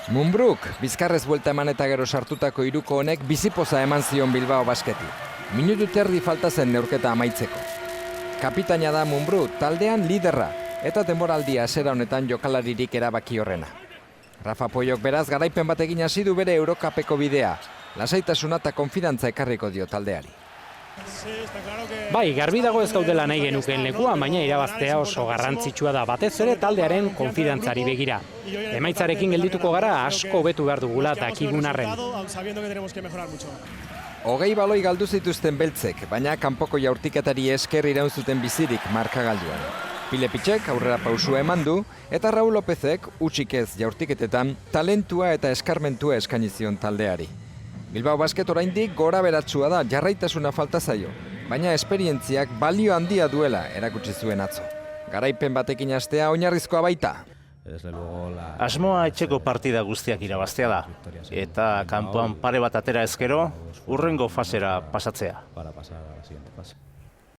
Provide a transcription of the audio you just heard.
Mumbruk, bizkarrez buelta eman eta gero sartutako hiruko honek bizipoza eman zion Bilbao Basketi. Minutu terdi falta zen neurketa amaitzeko. Kapitaina da Mumbruk, taldean liderra, eta denboraldia hasiera honetan jokalaririk erabaki horrena. Rafa Poiok beraz garaipen batekin hasi du bere Eurokapeko bidea. Lasaitasuna eta konfidantza ekarriko dio taldeari. Bai, garbi dago ez gaudela nahi genukeen lekua, baina irabaztea oso garrantzitsua da, batez ere taldearen konfidantzari begira. Emaitzarekin geldituko gara asko hobetu behar dugula dakigun arren. 20 baloi galdu zituzten beltzek, baina kanpoko jaurtiketari esker iraun zuten bizirik markagalduan. Pilepitxek aurrera pausua eman du, eta Raul Lopezek hutsik ez jaurtiketetan talentua eta eskarmentua eskaini zion taldeari. Bilbao Basket oraindik gora beratsua da, jarraitasuna falta zaio, baina esperientziak balio handia duela erakutsi zuen atzo. Garaipen batekin hastea oinarrizkoa baita. Asmoa etxeko partida guztiak irabaztea da, eta kanpoan pare bat atera ezkero, hurrengo fasera pasatzea.